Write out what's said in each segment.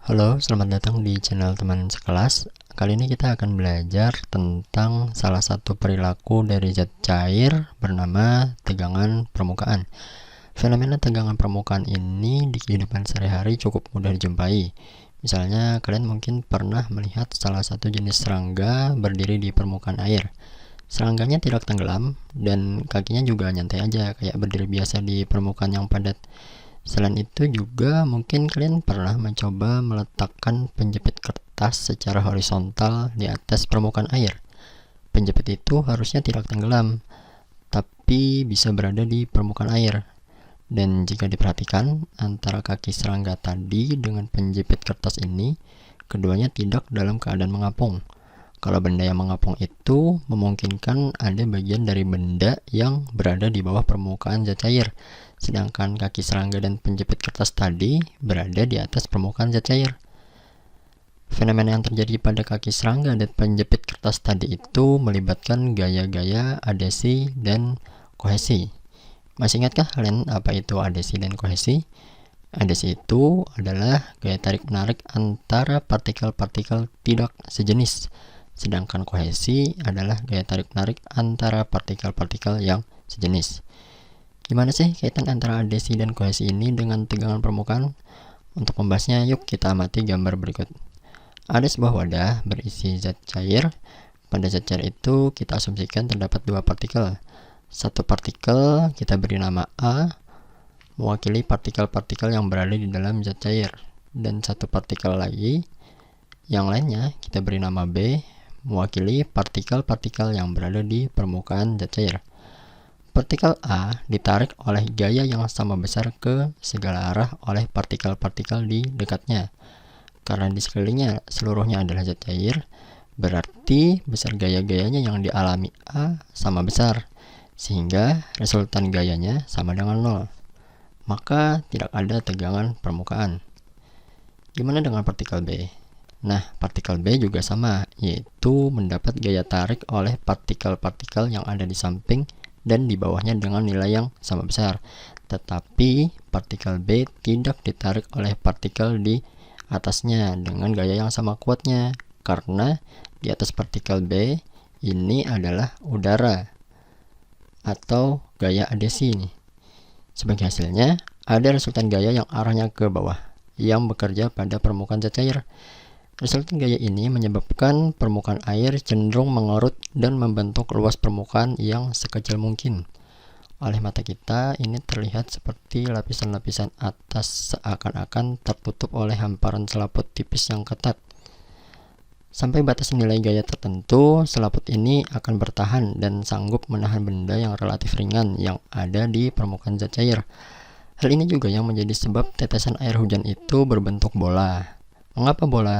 Halo, selamat datang di channel teman sekelas. Kali ini kita akan belajar tentang salah satu perilaku dari zat cair bernama tegangan permukaan. Fenomena tegangan permukaan ini di kehidupan sehari-hari cukup mudah dijumpai. Misalnya, kalian mungkin pernah melihat salah satu jenis serangga berdiri di permukaan air. Serangganya tidak tenggelam dan kakinya juga nyantai aja, kayak berdiri biasa di permukaan yang padat. Selain itu juga mungkin kalian pernah mencoba meletakkan penjepit kertas secara horizontal di atas permukaan air. Penjepit itu harusnya tidak tenggelam, tapi bisa berada di permukaan air. Dan jika diperhatikan, antara kaki serangga tadi dengan penjepit kertas ini, keduanya tidak dalam keadaan mengapung. Kalau benda yang mengapung itu memungkinkan ada bagian dari benda yang berada di bawah permukaan zat cair, sedangkan kaki serangga dan penjepit kertas tadi berada di atas permukaan zat cair. Fenomena yang terjadi pada kaki serangga dan penjepit kertas tadi itu melibatkan gaya-gaya adesi dan kohesi. Masih ingatkah kalian apa itu adesi dan kohesi? Adesi itu adalah gaya tarik-menarik antara partikel-partikel tidak sejenis, sedangkan kohesi adalah gaya tarik-menarik antara partikel-partikel yang sejenis. Gimana sih kaitan antara adesi dan kohesi ini dengan tegangan permukaan? Untuk membahasnya, yuk kita amati gambar berikut. Ada sebuah wadah berisi zat cair. Pada zat cair itu kita asumsikan terdapat dua partikel. Satu partikel kita beri nama A, mewakili partikel-partikel yang berada di dalam zat cair. Dan satu partikel lagi, yang lainnya kita beri nama B, mewakili partikel-partikel yang berada di permukaan zat cair. Partikel A ditarik oleh gaya yang sama besar ke segala arah oleh partikel-partikel di dekatnya. Karena di sekelilingnya seluruhnya adalah zat cair, berarti besar gaya-gayanya yang dialami A sama besar, sehingga resultan gayanya sama dengan 0. Maka tidak ada tegangan permukaan. Gimana dengan partikel B? Nah, partikel B juga sama, yaitu mendapat gaya tarik oleh partikel-partikel yang ada di samping dan di bawahnya dengan nilai yang sama besar. Tetapi partikel B tidak ditarik oleh partikel di atasnya dengan gaya yang sama kuatnya, karena di atas partikel B ini adalah udara atau gaya adesi nih. Sebagai hasilnya, ada resultan gaya yang arahnya ke bawah, yang bekerja pada permukaan zat cair. Resultan gaya ini menyebabkan permukaan air cenderung mengerut dan membentuk luas permukaan yang sekecil mungkin. Oleh mata kita, ini terlihat seperti lapisan-lapisan atas seakan-akan tertutup oleh hamparan selaput tipis yang ketat. Sampai batas nilai gaya tertentu, selaput ini akan bertahan dan sanggup menahan benda yang relatif ringan yang ada di permukaan zat cair. Hal ini juga yang menjadi sebab tetesan air hujan itu berbentuk bola. Mengapa bola?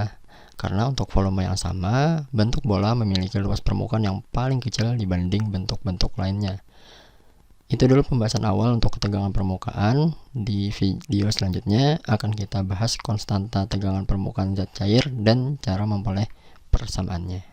Karena untuk volume yang sama, bentuk bola memiliki luas permukaan yang paling kecil dibanding bentuk-bentuk lainnya. Itu dulu pembahasan awal untuk ketegangan permukaan. Di video selanjutnya akan kita bahas konstanta tegangan permukaan zat cair dan cara memperoleh persamaannya.